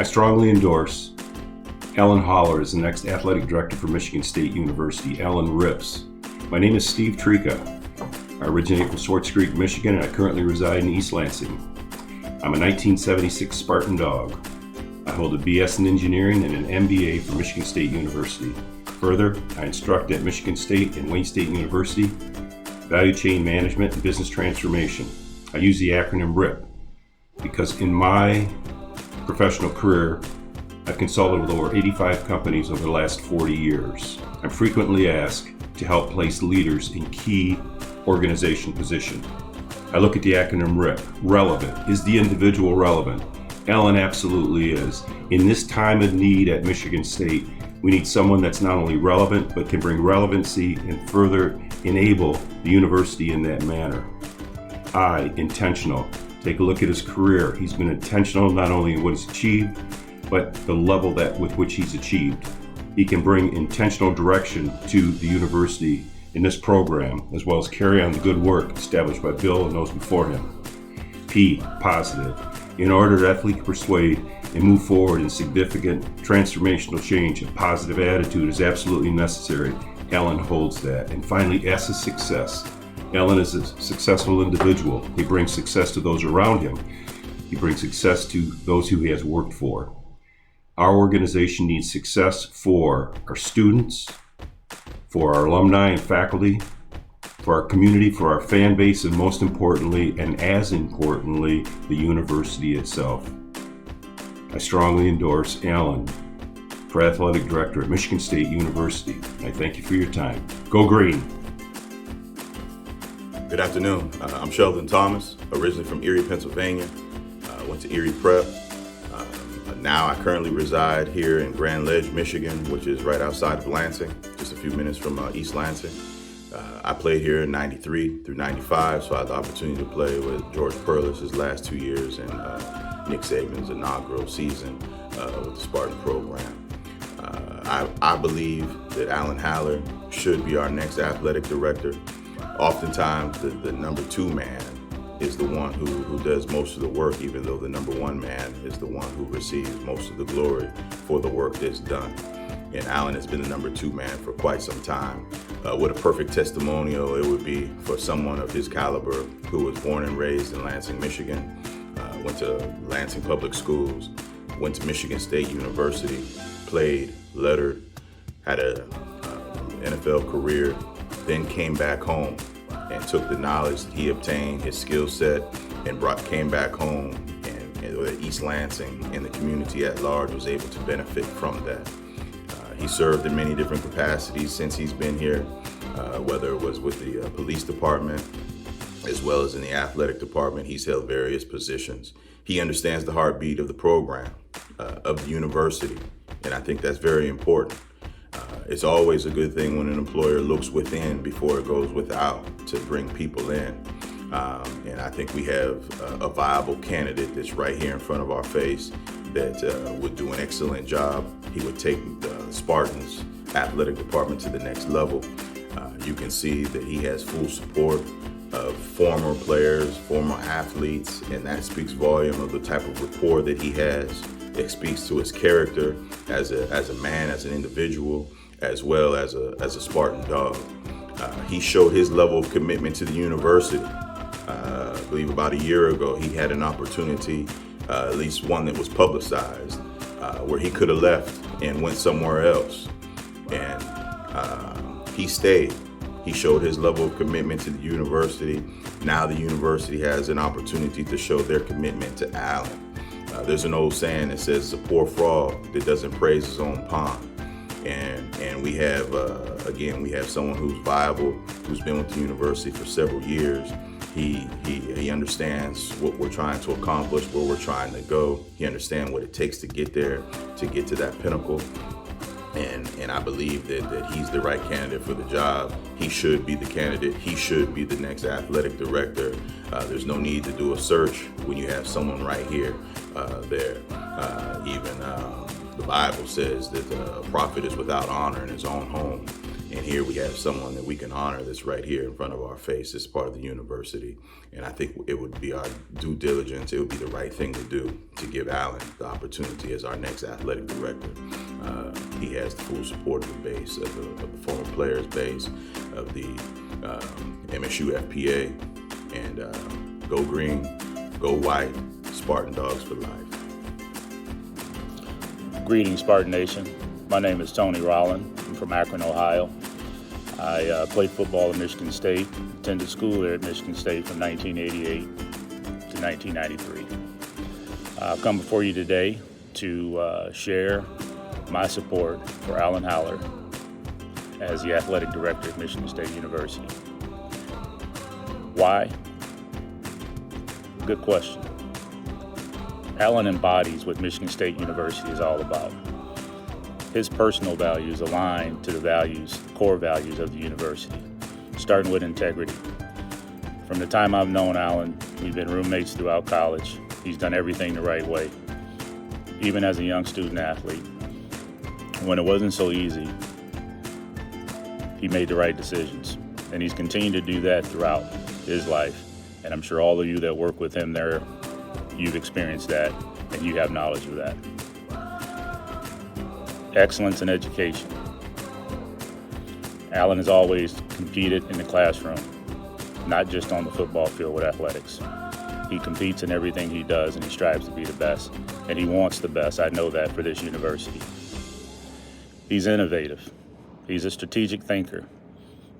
I strongly endorse Alan Holler as the next athletic director for Michigan State University. Alan rips. My name is Steve Trica. I originate from Swartz Creek, Michigan, and I currently reside in East Lansing. I'm a 1976 Spartan Dawg. I hold a BS in engineering and an MBA from Michigan State University. Further, I instruct at Michigan State and Wayne State University, value chain management and business transformation. I use the acronym RIP because in my professional career, I've consulted with over 85 companies over the last 40 years. I'm frequently asked to help place leaders in key organization positions. I look at the acronym RIP. Relevant. Is the individual relevant? Alan absolutely is. In this time of need at Michigan State, we need someone that's not only relevant, but can bring relevancy and further enable the university in that manner. Intentional. Take a look at his career. He's been intentional not only in what he's achieved, but the level with which he's achieved. He can bring intentional direction to the university in this program, as well as carry on the good work established by Bill and those before him. Positive. In order to ethically persuade and move forward in significant transformational change, a positive attitude is absolutely necessary. Alan holds that. And finally, S is success. Alan is a successful individual. He brings success to those around him. He brings success to those who he has worked for. Our organization needs success for our students, for our alumni and faculty, for our community, for our fan base, and most importantly, and as importantly, the university itself. I strongly endorse Alan for Athletic Director at Michigan State University. I thank you for your time. Go Green! Good afternoon. I'm Sheldon Thomas, originally from Erie, Pennsylvania. Went to Erie Prep. Now I currently reside here in Grand Ledge, Michigan, which is right outside of Lansing, just a few minutes from East Lansing. I played here in 93 through 95, so I had the opportunity to play with George Perlis his last 2 years and Nick Saban's inaugural season with the Spartan program. I believe that Alan Haller should be our next athletic director. Oftentimes, the number two man is the one who does most of the work, even though the number one man is the one who receives most of the glory for the work that's done. And Alan has been the number two man for quite some time. What a perfect testimonial it would be for someone of his caliber who was born and raised in Lansing, Michigan, went to Lansing Public Schools, went to Michigan State University, played, lettered, had a NFL career, then came back home and took the knowledge that he obtained, his skill set, and came back home, and East Lansing and the community at large was able to benefit from that. He served in many different capacities since he's been here, whether it was with the police department, as well as in the athletic department. He's held various positions. He understands the heartbeat of the program, of the university, and I think that's very important. It's always a good thing when an employer looks within before it goes without to bring people in. And I think we have a viable candidate that's right here in front of our face that would do an excellent job. He would take the Spartans athletic department to the next level. You can see that he has full support of former players, former athletes, and that speaks volume of the type of rapport that he has. It speaks to his character as a man, as an individual, as well as a Spartan Dawg. He showed his level of commitment to the university. I believe about a year ago, he had an opportunity, at least one that was publicized, where he could have left and went somewhere else. And he stayed. He showed his level of commitment to the university. Now the university has an opportunity to show their commitment to Alan. There's an old saying that says, it's a poor frog that doesn't praise his own pond. And we have, again, we have someone who's viable, who's been with the university for several years. He understands what we're trying to accomplish, where we're trying to go. He understands what it takes to get there, to get to that pinnacle. And I believe that he's the right candidate for the job. He should be the candidate. He should be the next athletic director. There's no need to do a search when you have someone right here, there. Even the Bible says that a prophet is without honor in his own home. And here we have someone that we can honor that's right here in front of our face as part of the university. And I think it would be our due diligence, it would be the right thing to do to give Alan the opportunity as our next athletic director. He has the full support of the base, of the former players base, of the MSU FPA, and go green, go white, Spartan Dawgs for life. Greetings, Spartan Nation. My name is Tony Rollin. I'm from Akron, Ohio. I played football at Michigan State, attended school there at Michigan State from 1988 to 1993. I've come before you today to share my support for Alan Haller as the athletic director at Michigan State University. Why? Good question. Alan embodies what Michigan State University is all about. His personal values align to the values, core values of the university, starting with integrity. From the time I've known Alan, we've been roommates throughout college. He's done everything the right way. Even as a young student athlete, when it wasn't so easy, he made the right decisions. And he's continued to do that throughout his life. And I'm sure all of you that work with him there, you've experienced that and you have knowledge of that. Excellence in education. Alan has always competed in the classroom, not just on the football field with athletics. He competes in everything he does and he strives to be the best, and he wants the best. I know that for this university. He's innovative. He's a strategic thinker.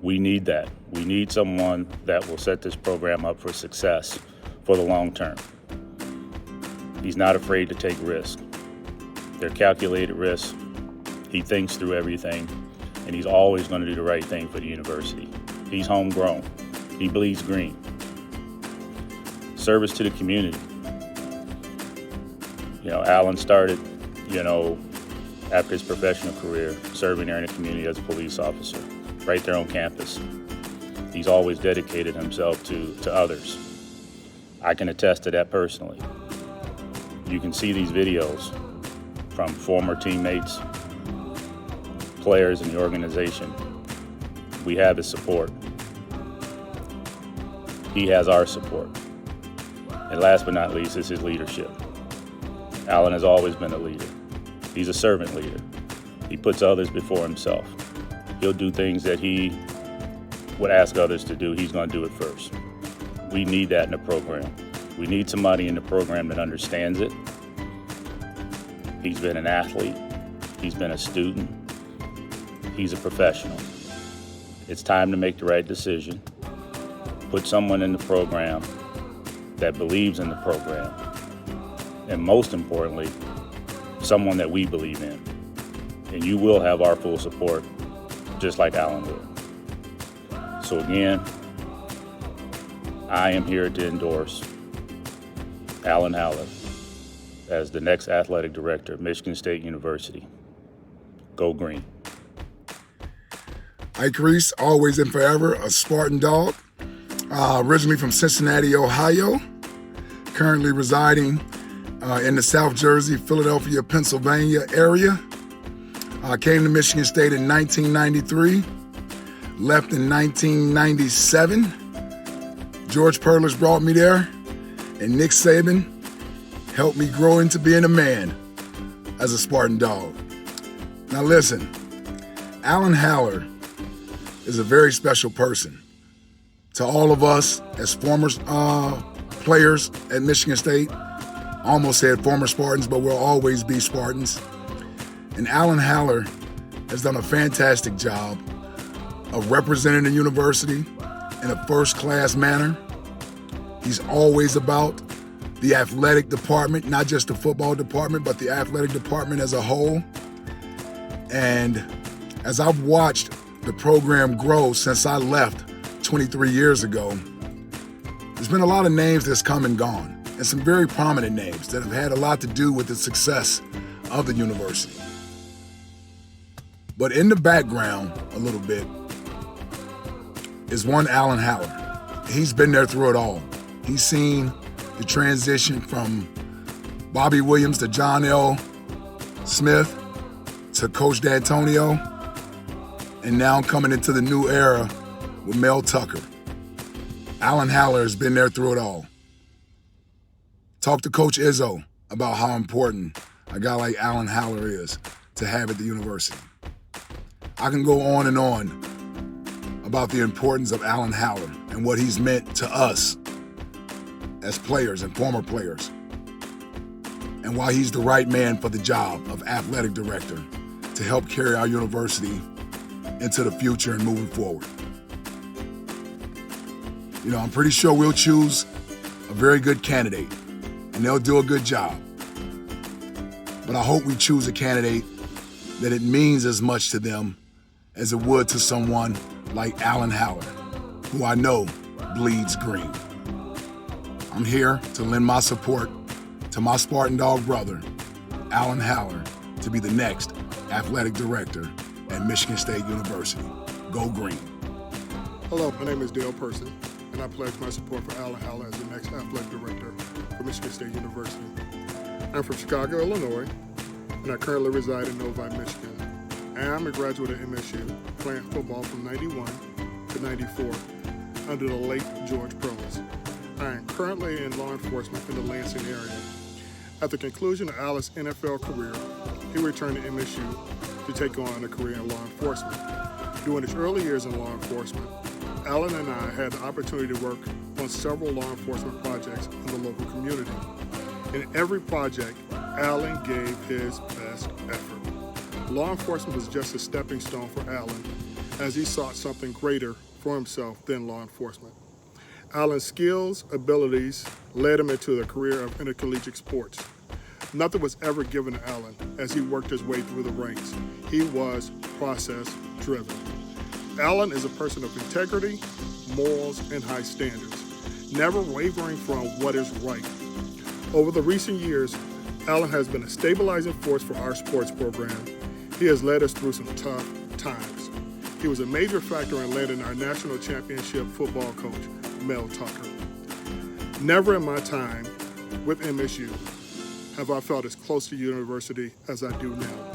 We need that. We need someone that will set this program up for success for the long term. He's not afraid to take risks. They're calculated risks. He thinks through everything, and he's always going to do the right thing for the university. He's homegrown. He bleeds green. Service to the community. Alan started, after his professional career, serving there in the community as a police officer, right there on campus. He's always dedicated himself to others. I can attest to that personally. You can see these videos from former teammates, players in the organization. We have his support. He has our support. And last but not least is his leadership. Alan has always been a leader. He's a servant leader. He puts others before himself. He'll do things that he would ask others to do. He's going to do it first. We need that in the program. We need somebody in the program that understands it. He's been an athlete. He's been a student. He's a professional. It's time to make the right decision. Put someone in the program that believes in the program. And most importantly, someone that we believe in. And you will have our full support, just like Alan will. So again, I am here to endorse Alan Haller as the next athletic director of Michigan State University. Go green. Ike Reese, always and forever, a Spartan dog. Originally from Cincinnati, Ohio. Currently residing in the South Jersey, Philadelphia, Pennsylvania area. Came to Michigan State in 1993. Left in 1997. George Perlis brought me there. And Nick Saban helped me grow into being a man as a Spartan dog. Now listen, Alan Haller is a very special person to all of us as former players at Michigan State. Almost said former Spartans, but we'll always be Spartans. And Alan Haller has done a fantastic job of representing the university in a first-class manner. He's always about the athletic department, not just the football department, but the athletic department as a whole. And as I've watched the program grow since I left 23 years ago, there's been a lot of names that's come and gone, and some very prominent names that have had a lot to do with the success of the university. But in the background a little bit is one Alan Haller. He's been there through it all. He's seen the transition from Bobby Williams to John L. Smith to Coach D'Antonio. And now coming into the new era with Mel Tucker. Alan Haller has been there through it all. Talk to Coach Izzo about how important a guy like Alan Haller is to have at the university. I can go on and on about the importance of Alan Haller and what he's meant to us as players and former players, and why he's the right man for the job of athletic director to help carry our university into the future and moving forward. You know, I'm pretty sure we'll choose a very good candidate, and they'll do a good job. But I hope we choose a candidate that it means as much to them as it would to someone like Alan Haller, who I know bleeds green. I'm here to lend my support to my Spartan dog brother, Alan Haller, to be the next athletic director at Michigan State University. Go Green. Hello, my name is Dale Person, and I pledge my support for Alan Haller as the next athletic director for Michigan State University. I'm from Chicago, Illinois, and I currently reside in Novi, Michigan. And I'm a graduate of MSU, playing football from 91 to 94 under the late George Proles. I am currently in law enforcement in the Lansing area. At the conclusion of Alan's NFL career, he returned to MSU to take on a career in law enforcement. During his early years in law enforcement, Alan and I had the opportunity to work on several law enforcement projects in the local community. In every project, Alan gave his best effort. Law enforcement was just a stepping stone for Alan as he sought something greater for himself than law enforcement. Alan's skills, abilities led him into the career of intercollegiate sports. Nothing was ever given to Alan as he worked his way through the ranks. He was process-driven. Alan is a person of integrity, morals, and high standards, never wavering from what is right. Over the recent years, Alan has been a stabilizing force for our sports program. He has led us through some tough times. He was a major factor in landing our national championship football coach, Mel Tucker. Never in my time with MSU have I felt as close to university as I do now.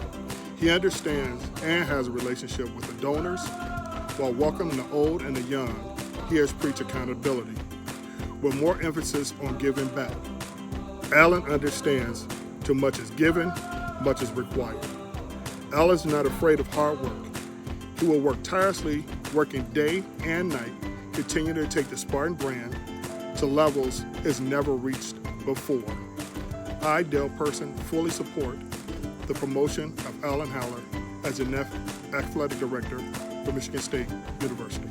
He understands and has a relationship with the donors. While welcoming the old and the young, he has preached accountability, with more emphasis on giving back. Alan understands too much is given, much is required. Alan's not afraid of hard work. He will work tirelessly, working day and night, continue to take the Spartan brand to levels it's never reached before. I, Dale Person, fully support the promotion of Alan Haller as the next athletic director for Michigan State University.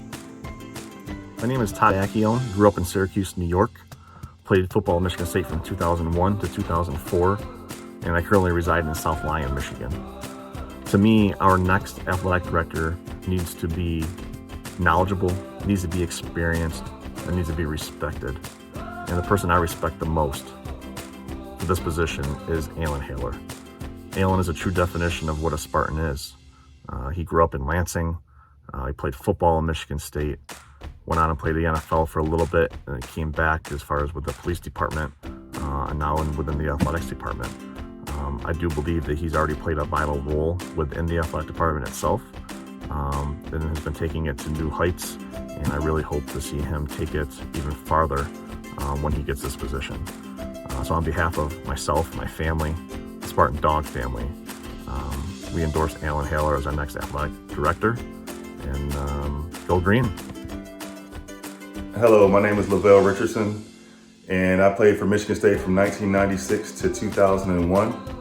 My name is Todd Accione, grew up in Syracuse, New York, played football at Michigan State from 2001 to 2004, and I currently reside in South Lyon, Michigan. To me, our next athletic director needs to be knowledgeable, needs to be experienced, and needs to be respected. And the person I respect the most for this position is Alan Haller. Alan is a true definition of what a Spartan is. He grew up in Lansing. He played football in Michigan State, went on and played the NFL for a little bit, and then came back as far as with the police department, and now within the athletics department. I do believe that he's already played a vital role within the athletic department itself, and has been taking it to new heights, and I really hope to see him take it even farther when he gets this position. So on behalf of myself, my family, the Spartan Dog family, we endorse Alan Haller as our next athletic director, and go Green. Hello, my name is Lavelle Richardson, and I played for Michigan State from 1996 to 2001.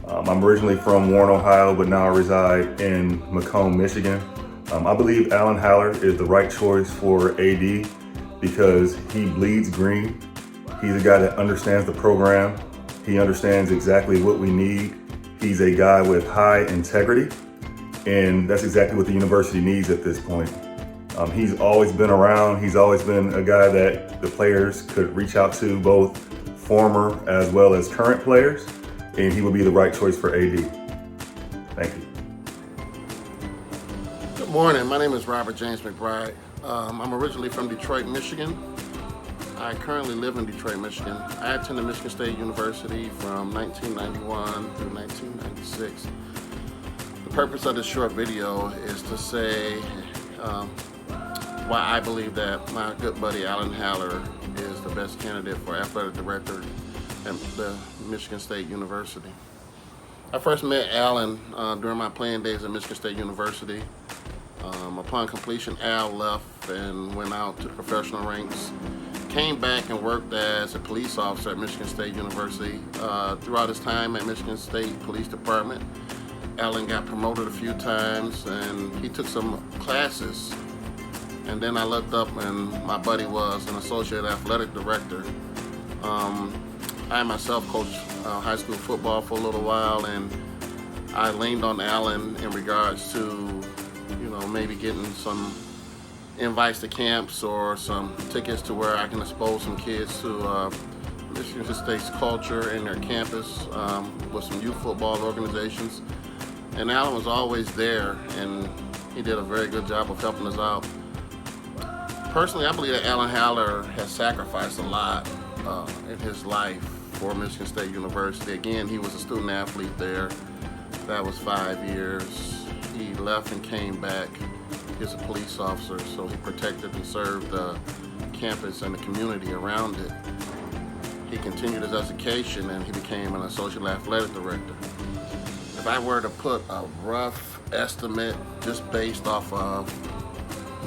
I'm originally from Warren, Ohio, but now I reside in Macomb, Michigan. I believe Alan Haller is the right choice for AD because he bleeds green. He's a guy that understands the program. He understands exactly what we need. He's a guy with high integrity, and that's exactly what the university needs at this point. He's always been around. He's always been a guy that the players could reach out to, both former as well as current players, and he would be the right choice for AD. Thank you. Good morning. My name is Robert James McBride. I'm originally from Detroit, Michigan. I currently live in Detroit, Michigan. I attended Michigan State University from 1991 through 1996. The purpose of this short video is to say why I believe that my good buddy Alan Haller is the best candidate for athletic director at the Michigan State University. I first met Alan during my playing days at Michigan State University. Upon completion, Al left and went out to the professional ranks. Came back and worked as a police officer at Michigan State University. Throughout his time at Michigan State Police Department, Alan got promoted a few times and he took some classes. And then I looked up and my buddy was an associate athletic director. I myself coached high school football for a little while, and I leaned on Alan in regards to, maybe getting some invites to camps or some tickets to where I can expose some kids to Michigan State's culture and their campus with some youth football organizations. And Alan was always there, and he did a very good job of helping us out. Personally, I believe that Alan Haller has sacrificed a lot in his life for Michigan State University. Again, he was a student athlete there. That was 5 years. He left and came back. He's a police officer, so he protected and served the campus and the community around it. He continued his education and he became an associate athletic director. If I were to put a rough estimate just based off of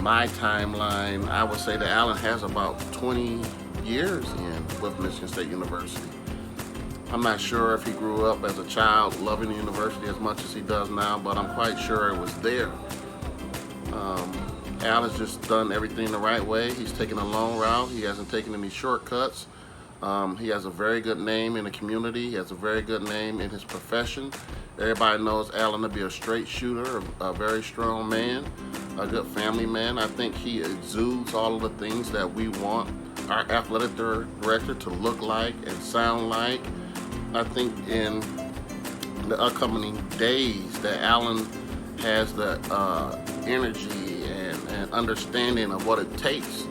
my timeline, I would say that Alan has about 20 years in with Michigan State University. I'm not sure if he grew up as a child loving the university as much as he does now, but I'm quite sure it was there. Al has just done everything the right way. He's taken a long route. He hasn't taken any shortcuts. He has a very good name in the community. He has a very good name in his profession. Everybody knows Alan to be a straight shooter, a very strong man, a good family man. I think he exudes all of the things that we want our athletic director to look like and sound like. I think in the upcoming days that Alan has the energy and understanding of what it takes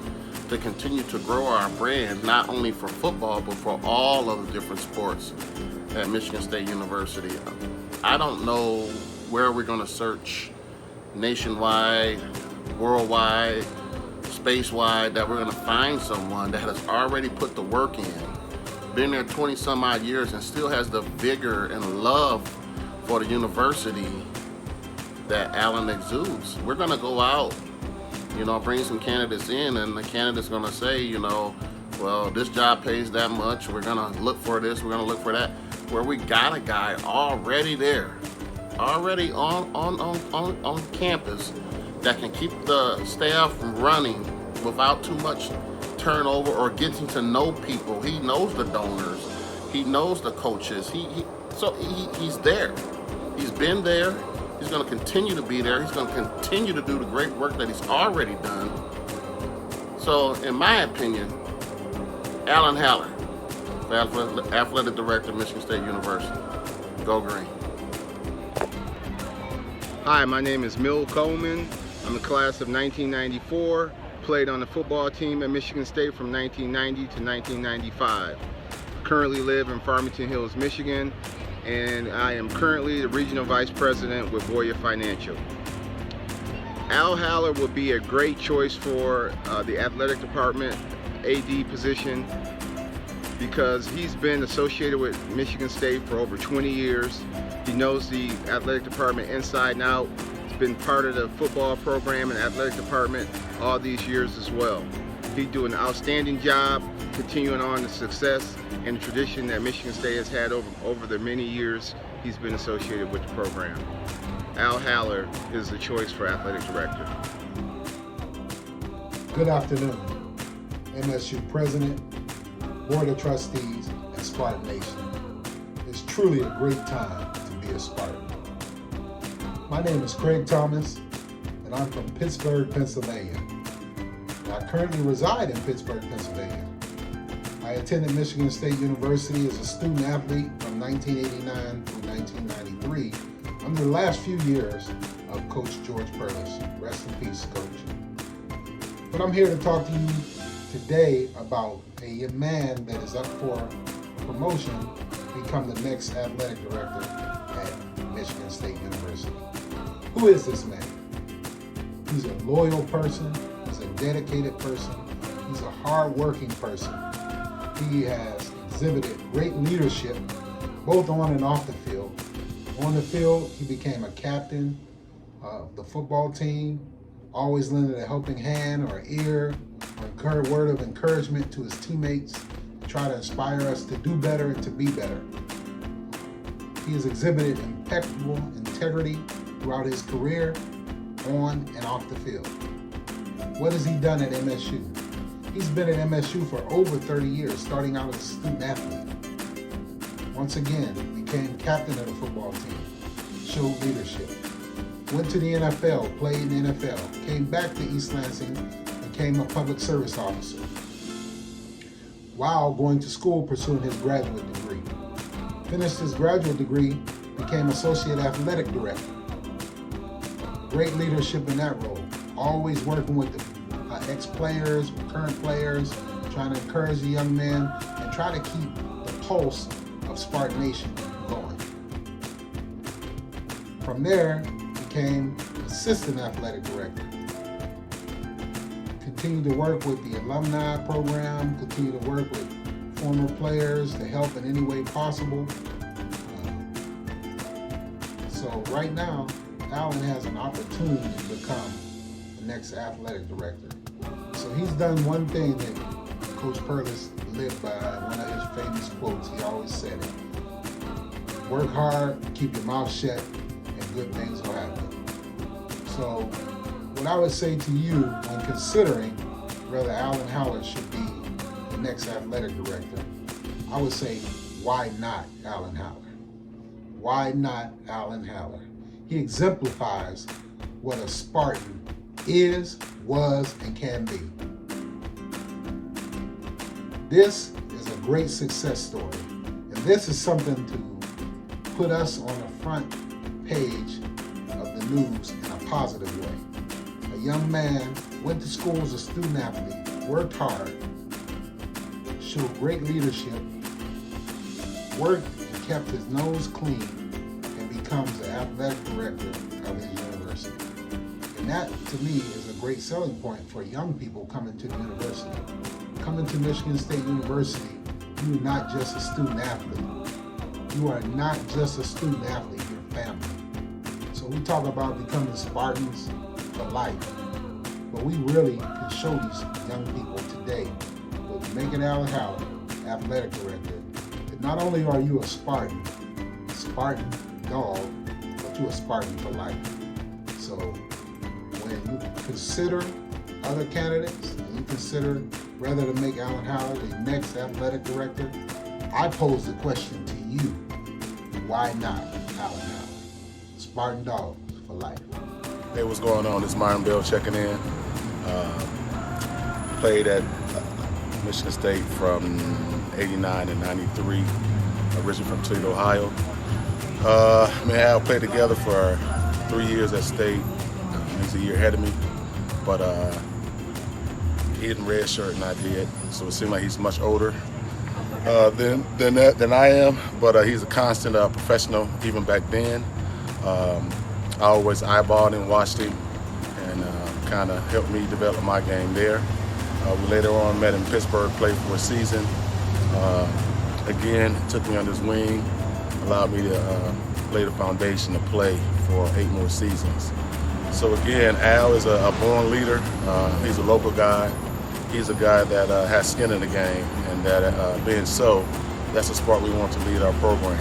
to continue to grow our brand, not only for football, but for all of the different sports at Michigan State University. I don't know where we're going to search nationwide, worldwide, space-wide, that we're going to find someone that has already put the work in, been there 20 some odd years, and still has the vigor and love for the university that Alan exudes. We're going to go out, bring some candidates in, and the candidate's going to say, well, this job pays that much, we're going to look for this, we're going to look for that, where we got a guy already there, already on campus that can keep the staff running without too much turnover or getting to know people. He knows the donors, he knows the coaches, he's there. He's been there. He's going to continue to be there. He's going to continue to do the great work that he's already done. So, in my opinion, Alan Haller, the athletic director of Michigan State University. Go Green. Hi, my name is Mill Coleman. I'm a class of 1994. Played on the football team at Michigan State from 1990 to 1995. Currently live in Farmington Hills, Michigan, and I am currently the Regional Vice President with Boyer Financial. Al Haller would be a great choice for the athletic department AD position because he's been associated with Michigan State for over 20 years. He knows the athletic department inside and out. He's been part of the football program and athletic department all these years as well. He's doing an outstanding job, continuing on the success and the tradition that Michigan State has had over the many years he's been associated with the program. Al Haller is the choice for athletic director. Good afternoon, MSU President, Board of Trustees, and Spartan Nation. It's truly a great time to be a Spartan. My name is Craig Thomas, and I'm from Pittsburgh, Pennsylvania. And I currently reside in Pittsburgh, Pennsylvania. I attended Michigan State University as a student athlete from 1989 through 1993 under the last few years of Coach George Perlis. Rest in peace, Coach. But I'm here to talk to you today about a man that is up for promotion to become the next athletic director at Michigan State University. Who is this man? He's a loyal person. He's a dedicated person. He's a hard-working person. He has exhibited great leadership, both on and off the field. On the field, he became a captain of the football team, always lended a helping hand or ear or a word of encouragement to his teammates to try to inspire us to do better and to be better. He has exhibited impeccable integrity throughout his career, on and off the field. What has he done at MSU? He's been at MSU for over 30 years, starting out as a student athlete. Once again, became captain of the football team, showed leadership. Went to the NFL, played in the NFL, came back to East Lansing, became a public service officer, while going to school pursuing his graduate degree. Finished his graduate degree, became associate athletic director. Great leadership in that role, always working with the ex-players, current players, trying to encourage the young men and try to keep the pulse of Spartan Nation going. From there, became assistant athletic director. Continued to work with the alumni program, continued to work with former players to help in any way possible. So right now, Alan has an opportunity to become the next athletic director. So he's done one thing that Coach Perlis lived by, one of his famous quotes. He always said it: work hard, keep your mouth shut, and good things will happen. So what I would say to you when considering whether Alan Haller should be the next athletic director, I would say, why not Alan Haller? Why not Alan Haller? He exemplifies what a Spartan is, was, and can be. This is a great success story, and this is something to put us on the front page of the news in a positive way. A young man went to school as a student athlete, worked hard, showed great leadership, worked and kept his nose clean, and becomes the athletic director of his university. And that, to me, is a great selling point for young people coming to the university. Coming to Michigan State University, you're not just a student athlete. You are not just a student athlete, you're family. So we talk about becoming Spartans for life, but we really can show these young people today with making Alan Haller athletic director that not only are you a Spartan dog, but you're a Spartan for life. So when you consider other candidates, and you consider whether to make Alan Haller the next athletic director, I pose the question to you: why not Alan Haller? Spartan Dawgs for life. Hey, what's going on? It's Myron Bell checking in. Played at Michigan State from '89 to '93, originally from Toledo, Ohio. Me and Al played together for 3 years at State. He's a year ahead of me, but he didn't redshirt and I did, so it seemed like he's much older than I am. But he's a constant professional even back then. I always eyeballed him, watched him, and kind of helped me develop my game there. We later on met in Pittsburgh, played for a season. Again, took me under his wing, allowed me to lay the foundation to play for 8 more seasons. So again, Al is a born leader. He's a local guy. He's a guy that has skin in the game, and that being so, that's the spark we want to lead our program.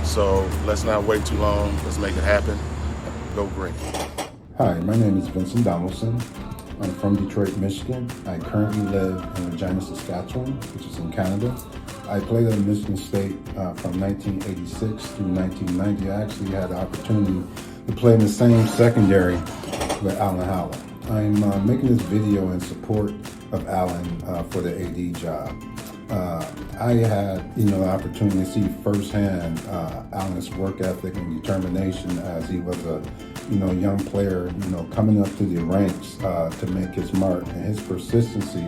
So let's not wait too long. Let's make it happen. Go Green. Hi, my name is Vincent Donaldson. I'm from Detroit, Michigan. I currently live in Regina, Saskatchewan, which is in Canada. I played at Michigan State from 1986 through 1990. I actually had the opportunity to play in the same secondary with Alan Haller. I'm making this video in support of Alan for the AD job. I had, the opportunity to see firsthand Alan's work ethic and determination as he was a, young player, coming up to the ranks to make his mark, and his persistency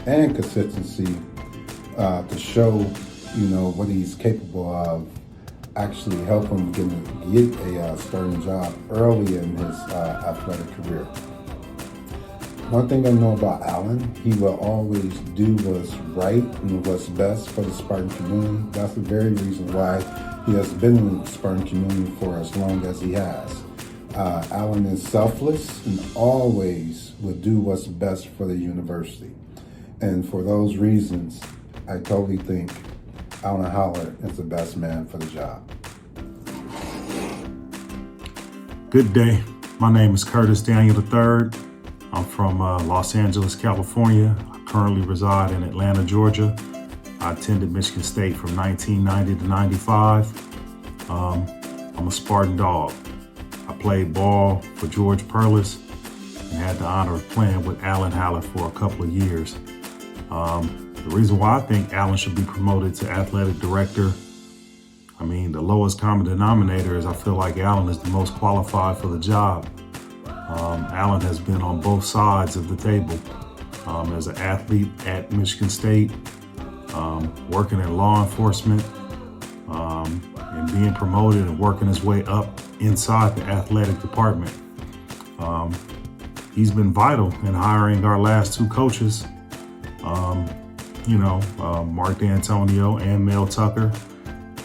and consistency to show, what he's capable of actually helped him get a starting job early in his athletic career. One thing I know about Alan, he will always do what's right and what's best for the Spartan community. That's the very reason why he has been in the Spartan community for as long as he has. Alan is selfless and always will do what's best for the university. And for those reasons, I totally think Alan Haller is the best man for the job. Good day. My name is Curtis Daniel III. I'm from Los Angeles, California. I currently reside in Atlanta, Georgia. I attended Michigan State from 1990 to 95. I'm a Spartan dog. I played ball for George Perlis and had the honor of playing with Alan Haller for a couple of years. The reason why I think Alan should be promoted to athletic director, the lowest common denominator is I feel like Alan is the most qualified for the job. Alan has been on both sides of the table as an athlete at Michigan State, working in law enforcement, and being promoted and working his way up inside the athletic department. He's been vital in hiring our last two coaches, Mark D'Antonio and Mel Tucker.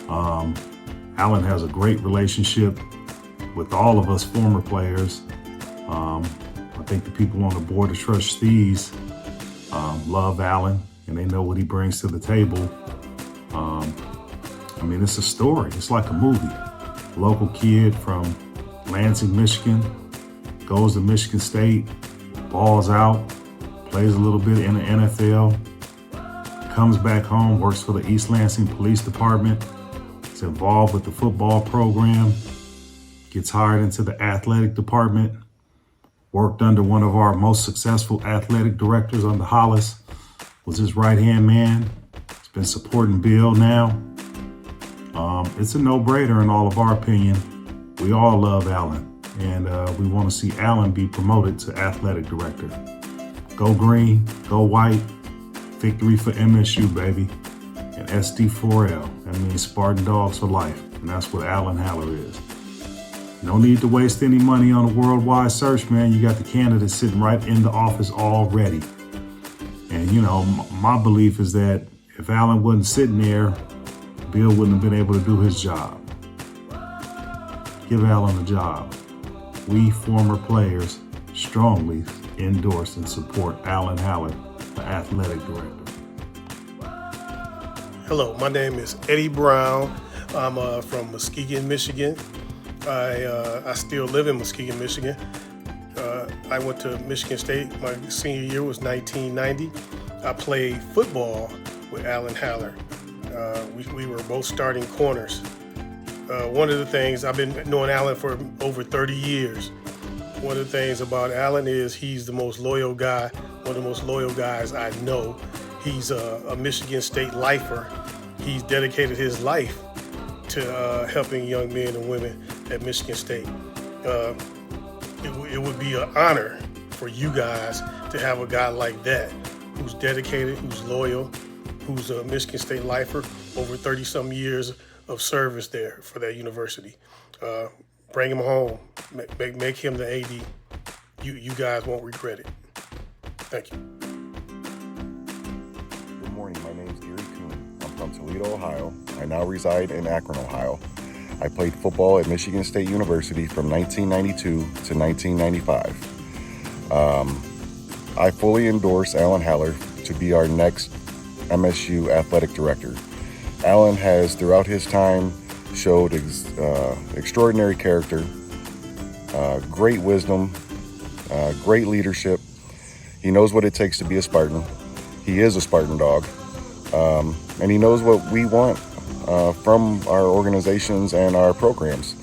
Alan has a great relationship with all of us former players. I think the people on the board of trustees love Alan and they know what he brings to the table. It's a story. It's like a movie. Local kid from Lansing, Michigan, goes to Michigan State, balls out, plays a little bit in the NFL, comes back home, works for the East Lansing Police Department, is involved with the football program, gets hired into the athletic department, worked under one of our most successful athletic directors under Hollis, was his right-hand man. He's been supporting Bill now. It's a no-brainer in all of our opinion. We all love Alan, and we want to see Alan be promoted to athletic director. Go green, go white, victory for MSU, baby, and SD4L. That means Spartan Dogs for life, and that's what Alan Haller is. No need to waste any money on a worldwide search, man. You got the candidates sitting right in the office already. And, my belief is that if Alan wasn't sitting there, Bill wouldn't have been able to do his job. Give Alan a job. We former players strongly endorse and support Alan Haller, the athletic director. Hello, my name is Eddie Brown. I'm from Muskegon, Michigan. I still live in Muskegon, Michigan. I went to Michigan State. My senior year was 1990. I played football with Alan Haller. We were both starting corners. One of the things, I've been knowing Alan for over 30 years. One of the things about Alan is he's the most loyal guy, one of the most loyal guys I know. He's a Michigan State lifer. He's dedicated his life to helping young men and women at Michigan State. It would be an honor for you guys to have a guy like that who's dedicated, who's loyal, who's a Michigan State lifer, over 30-some years of service there for that university. Bring him home, make him the AD. You guys won't regret it. Thank you. Good morning, my name is Gary Kuhn. I'm from Toledo, Ohio. I now reside in Akron, Ohio. I played football at Michigan State University from 1992 to 1995. I fully endorse Alan Haller to be our next MSU athletic director. Alan has, throughout his time, showed extraordinary character, great wisdom, great leadership. He knows what it takes to be a Spartan. He is a Spartan dog, and he knows what we want from our organizations and our programs.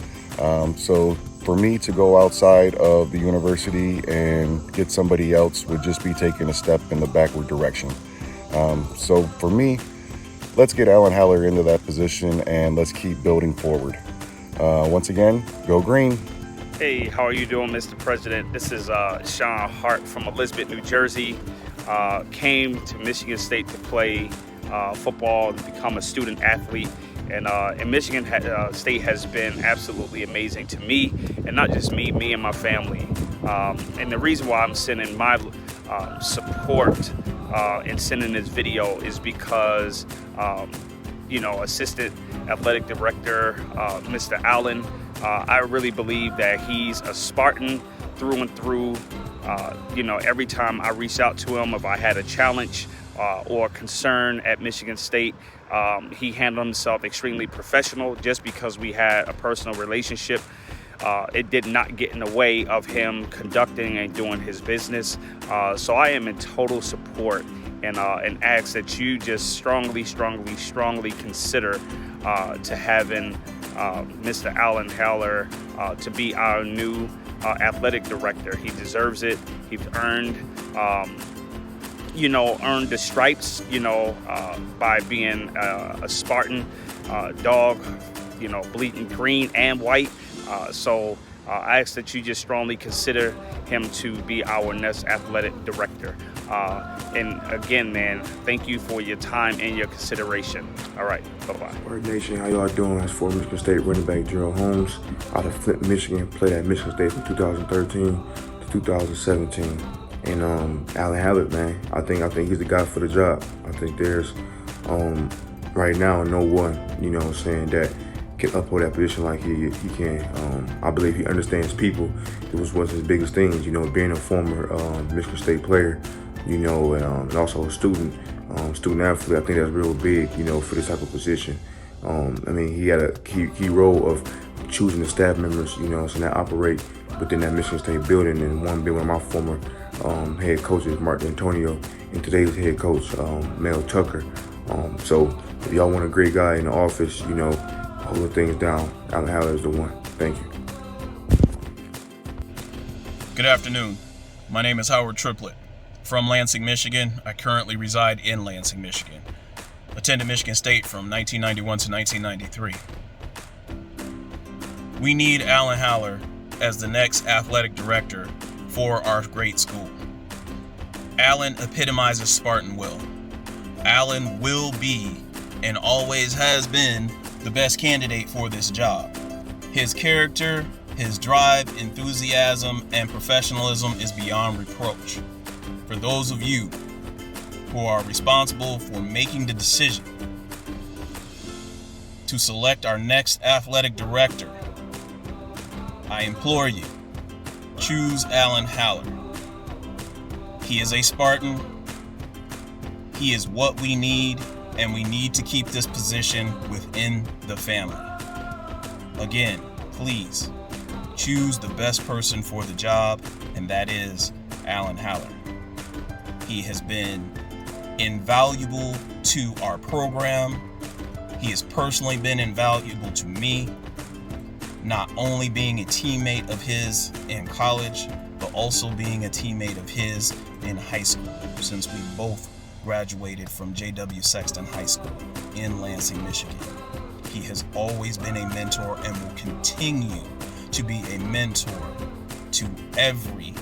So for me to go outside of the university and get somebody else would just be taking a step in the backward direction. So for me, let's get Alan Haller into that position and let's keep building forward. Once again, go green. Hey, how are you doing, Mr. President? This is Sean Hart from Elizabeth, New Jersey. Came to Michigan State to play football, to become a student athlete, And Michigan State has been absolutely amazing to me, and not just me and my family. And the reason why I'm sending my support and sending this video is because, Assistant Athletic Director, Mr. Allen, I really believe that he's a Spartan through and through. Every time I reached out to him, if I had a challenge or concern at Michigan State, he handled himself extremely professional. Just because we had a personal relationship, it did not get in the way of him conducting and doing his business. So I am in total support and ask that you just strongly consider to having Mr. Alan Haller to be our new athletic director. He deserves it. He's earned the stripes, by being a Spartan dog, bleeding green and white. So I ask that you just strongly consider him to be our next athletic director. And again, man, thank you for your time and your consideration. All right, bye-bye. Spartan Nation, how y'all doing? That's former Michigan State running back Gerald Holmes out of Flint, Michigan. Played at Michigan State from 2013 to 2017. And Alan Haller, man, I think he's the guy for the job. I think there's right now no one, that can uphold that position like he can. I believe he understands people. It was one of his biggest things, being a former Michigan State player, and also a student athlete. I think that's real big, for this type of position. He had a key role of choosing the staff members, that operate within that Michigan State building, and one being one of my former head coaches, Martin Antonio, and today's head coach, Mel Tucker. So if y'all want a great guy in the office, holding things down, Alan Haller is the one. Thank you. Good afternoon. My name is Howard Tripplett. From Lansing, Michigan. I currently reside in Lansing, Michigan. Attended Michigan State from 1991 to 1993. We need Alan Haller as the next athletic director for our great school. Alan epitomizes Spartan will. Alan will be, and always has been, the best candidate for this job. His character, his drive, enthusiasm, and professionalism is beyond reproach. For those of you who are responsible for making the decision to select our next athletic director, I implore you, choose Alan Haller. He is a Spartan. He is what we need, and we need to keep this position within the family. Again, please choose the best person for the job, and that is Alan Haller. He has been invaluable to our program. He has personally been invaluable to me, not only being a teammate of his in college, but also being a teammate of his in high school, since we both graduated from J.W. Sexton High School in Lansing, Michigan. He has always been a mentor and will continue to be a mentor to every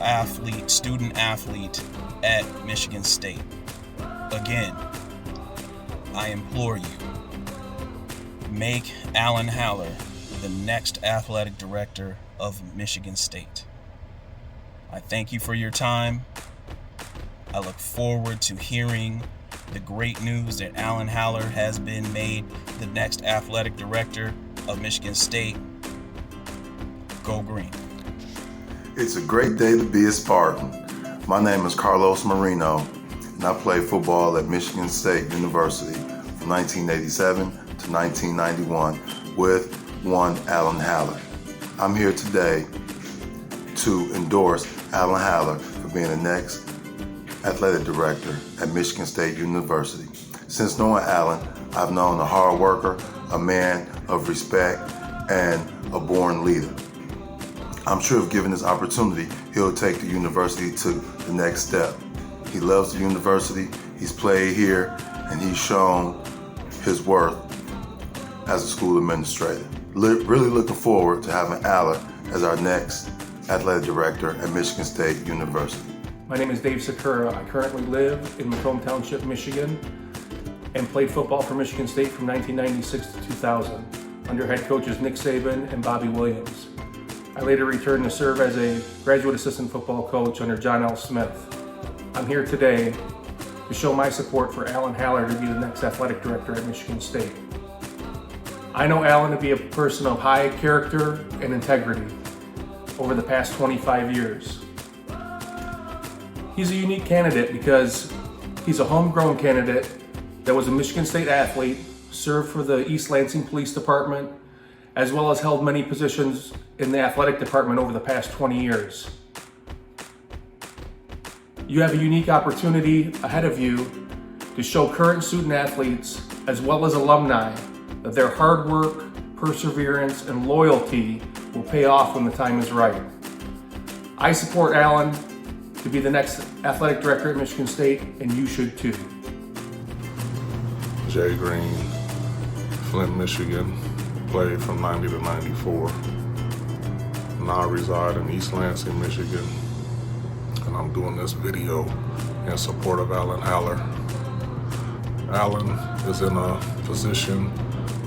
athlete, student athlete at Michigan State. Again, I implore you, make Alan Haller the next athletic director of Michigan State. I thank you for your time. I look forward to hearing the great news that Alan Haller has been made the next athletic director of Michigan State. Go Green. It's a great day to be a Spartan. My name is Carlos Moreno, and I played football at Michigan State University from 1987 to 1991 with one Alan Haller. I'm here today to endorse Alan Haller for being the next athletic director at Michigan State University. Since knowing Alan, I've known a hard worker, a man of respect, and a born leader. I'm sure if given this opportunity, he'll take the university to the next step. He loves the university, he's played here, and he's shown his worth as a school administrator. Really looking forward to having Alan as our next athletic director at Michigan State University. My name is Dave Sakura. I currently live in Macomb Township, Michigan. and played football for Michigan State from 1996 to 2000 under head coaches Nick Saban and Bobby Williams. I later returned to serve as a graduate assistant football coach under John L. Smith. I'm here today to show my support for Alan Haller to be the next athletic director at Michigan State. I know Alan to be a person of high character and integrity over the past 25 years. He's a unique candidate because he's a homegrown candidate that was a Michigan State athlete, served for the East Lansing Police Department, as well as held many positions in the athletic department over the past 20 years. You have a unique opportunity ahead of you to show current student athletes, as well as alumni, that their hard work, perseverance, and loyalty will pay off when the time is right. I support Alan to be the next athletic director at Michigan State, and you should too. Jay Green, Flint, Michigan, played from 90 to 94. Now I reside in East Lansing, Michigan, and I'm doing this video in support of Alan Haller. Alan is in a position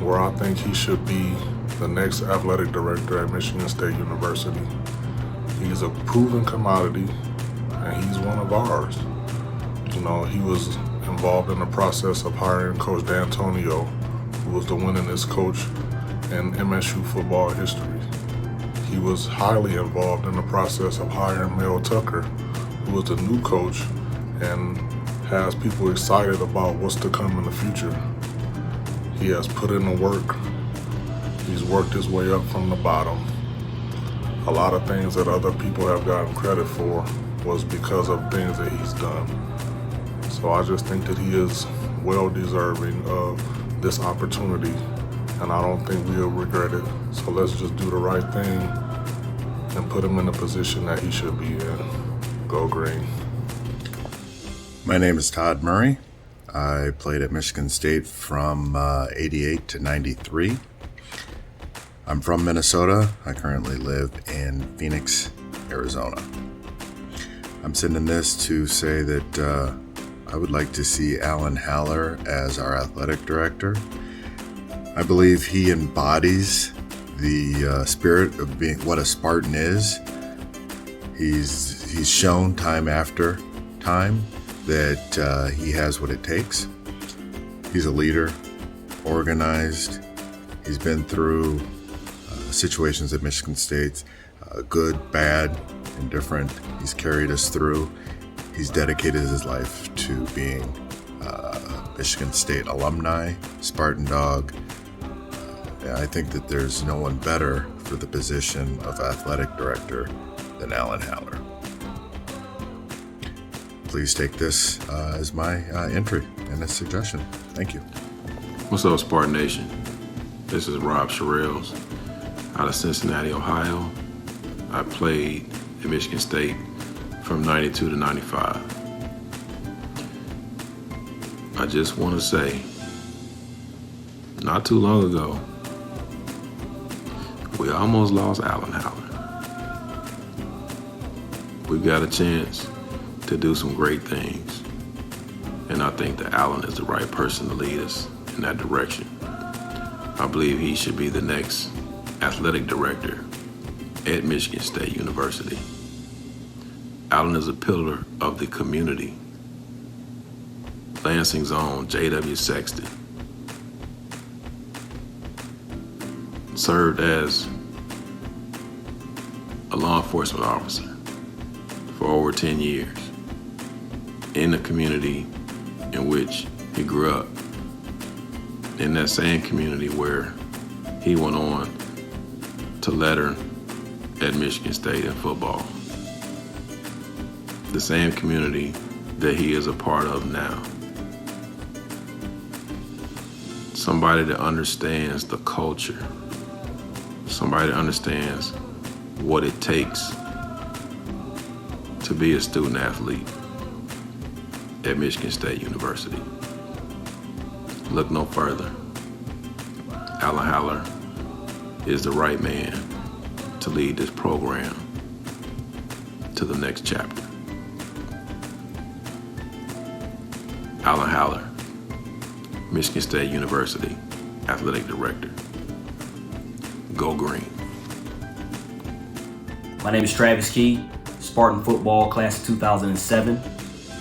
where I think he should be the next athletic director at Michigan State University. He's a proven commodity, and he's one of ours. You know, he was involved in the process of hiring Coach D'Antonio, who was the winningest coach in MSU football history. He was highly involved in the process of hiring Mel Tucker, who was the new coach and has people excited about what's to come in the future. He has put in the work. He's worked his way up from the bottom. A lot of things that other people have gotten credit for was because of things that he's done. So I just think that he is well deserving of this opportunity, and I don't think we'll regret it. So let's just do the right thing and put him in the position that he should be in. Go Green. My name is Todd Murray. I played at Michigan State from 88 to 93. I'm from Minnesota. I currently live in Phoenix, Arizona. I'm sending this to say that I would like to see Alan Haller as our athletic director. I believe he embodies the spirit of being what a Spartan is. He's shown time after time that he has what it takes. He's a leader, organized. He's been through situations at Michigan State, good, bad, indifferent. He's carried us through. He's dedicated his life to being Michigan State alumni, Spartan Dog. I think that there's no one better for the position of athletic director than Alan Haller. Please take this as my entry and a suggestion. Thank you. What's up, Spartan Nation? This is Rob Sherrod out of Cincinnati, Ohio. I played at Michigan State from 92 to 95. I just want to say, not too long ago, we almost lost Alan Haller. We've got a chance to do some great things, and I think that Alan is the right person to lead us in that direction. I believe he should be the next athletic director at Michigan State University. Alan is a pillar of the community. Lansing's own J.W. Sexton served as a law enforcement officer for over 10 years in the community in which he grew up, in that same community where he went on to letter at Michigan State in football. The same community that he is a part of now. Somebody that understands the culture. Somebody that understands what it takes to be a student athlete at Michigan State University. Look no further. Alan Haller is the right man to lead this program to the next chapter. Alan Haller Michigan State University Athletic Director. Go Green. My name is Travis Key, Spartan football class of 2007.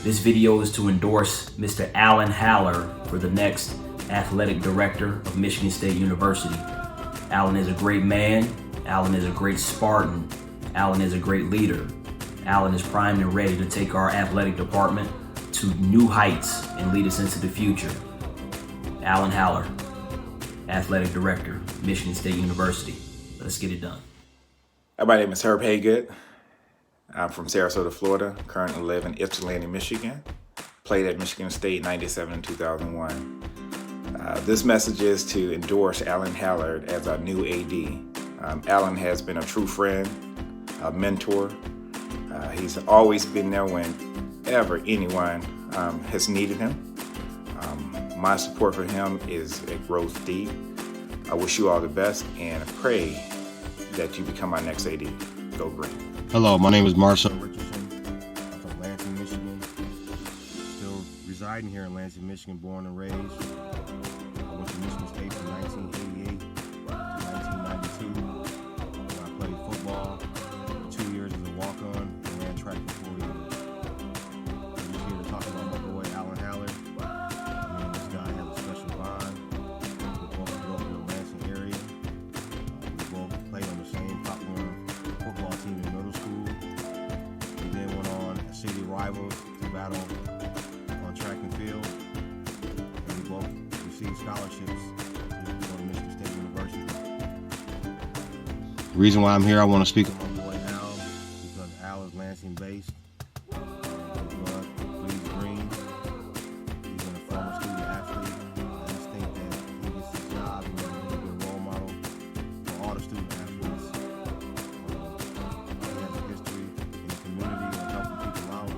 This video is to endorse Mr. Alan Haller for the next athletic director of Michigan State University. Alan is a great man. Alan is a great Spartan. Alan is a great leader. Alan is primed and ready to take our athletic department to new heights and lead us into the future. Alan Haller, Athletic Director, Michigan State University. Let's get it done. My name is Herb Haygood. I'm from Sarasota, Florida. Currently live in Ypsilanti, Michigan. Played at Michigan State 97 and 2001. This message is to endorse Alan Haller as our new AD. Alan has been a true friend, a mentor. He's always been there whenever anyone has needed him. My support for him it grows deep. I wish you all the best and pray that you become our next AD. Go Green. Hello, my name is Marcia Richardson. I'm from Lansing, Michigan. Still residing here in Lansing, Michigan, born and raised. I went to Michigan State from 1988 to 1992. I played football for 2 years as a walk-on and ran track for 4 years. I'm just here to talk about my boy Alan Haller. Me and this guy have a special bond. We both grew up in the Lansing area. We both played on the same popular football team in middle school. We then went on as city rivals to battle on track and field. And we both received scholarships to go to Michigan State University. The reason why I'm here, I want to speak on my boy Al, because Al is Lansing based. His blood bleeds green. He's been a former student athlete. I just think that he gets his job and he's a good role model for all the student athletes. He has a history in the community of helping people out.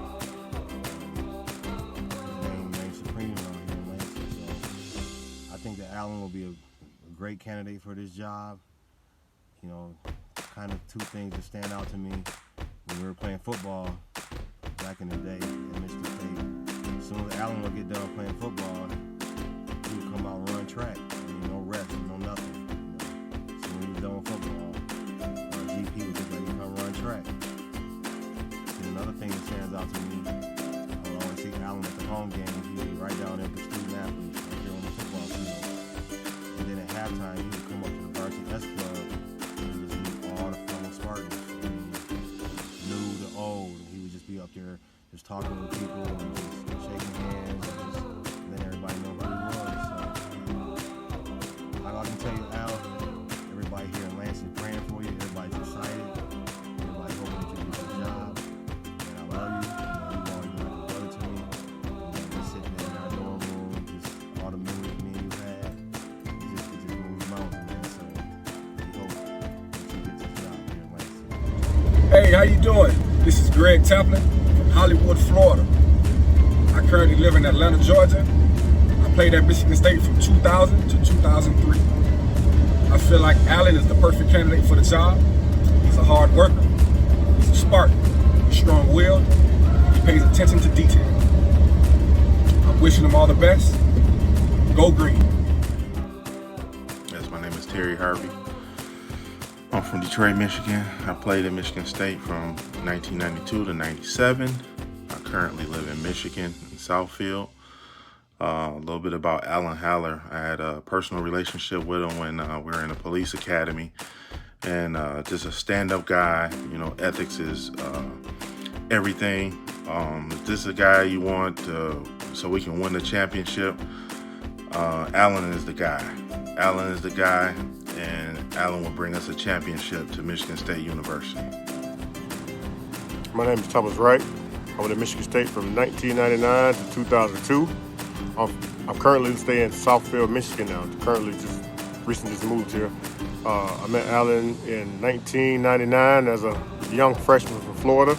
His name reigns supreme around here in Lansing. So I think that Alan will be a great candidate for this job. You know, kind of two things that stand out to me when we were playing football back in the day at Michigan State. As soon as Alan would get done playing football, he would come out and run track. I mean, no rest, no nothing. You know, as soon as he was done with football, our GP would just let you come run track. And another thing that stands out to me, I would always see Alan at the home games. He would be right down there with the student athletes right there on the football field. And then at halftime, he would come up to the varsity S Club and just meet all the fellow Spartans. I mean, new to old. He would just be up there just talking with people and just shaking hands and just letting everybody know who he was. So I can tell you, Al, everybody here in Lansing praying for you. Everybody's excited. Everybody's hoping that you get your job. And I love you. You know, you're always like a brother to me. You know, just sitting in our dorm room, just all the memories me and you had. It just moves mountains, man. So we hope that you get your job here in Lansing. Hey, how you doing? This is Greg Tapley from Hollywood, Florida. I currently live in Atlanta, Georgia. I played at Michigan State from 2000 to 2003. I feel like Alan is the perfect candidate for the job. He's a hard worker. He's a Spartan. He's strong-willed. He pays attention to detail. I'm wishing him all the best. Go Green. Yes, my name is Terry Harvey. I'm from Detroit, Michigan. I played at Michigan State from 1992 to 97. I currently live in Michigan, in Southfield. A little bit about Alan Haller. I had a personal relationship with him when we were in the police academy. And just a stand-up guy. You know, ethics is everything. If this is a guy you want so we can win the championship, Alan is the guy. Alan is the guy. And Alan will bring us a championship to Michigan State University. My name is Thomas Wright. I went to Michigan State from 1999 to 2002. I'm currently staying in Southfield, Michigan now. Recently just moved here. I met Alan in 1999 as a young freshman from Florida.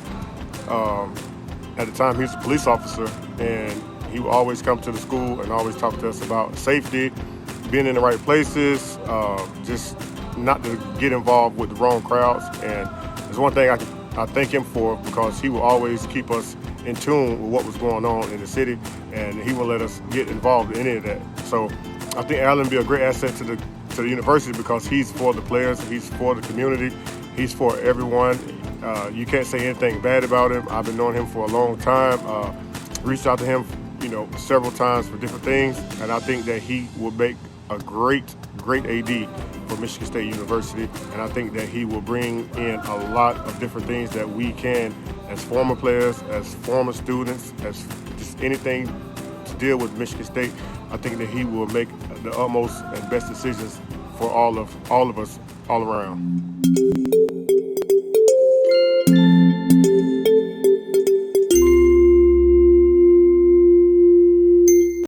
At the time, he was a police officer, and he would always come to the school and always talk to us about safety, being in the right places, just not to get involved with the wrong crowds. And there's one thing I thank him for, because he will always keep us in tune with what was going on in the city, and he will let us get involved in any of that. So I think Alan will be a great asset to the university because he's for the players, he's for the community, he's for everyone. You can't say anything bad about him. I've been knowing him for a long time. Reached out to him, several times for different things, and I think that he will make a great AD for Michigan State University, and I think that he will bring in a lot of different things that we can, as former players, as former students, as just anything to deal with Michigan State. I think that he will make the utmost and best decisions for all of us all around.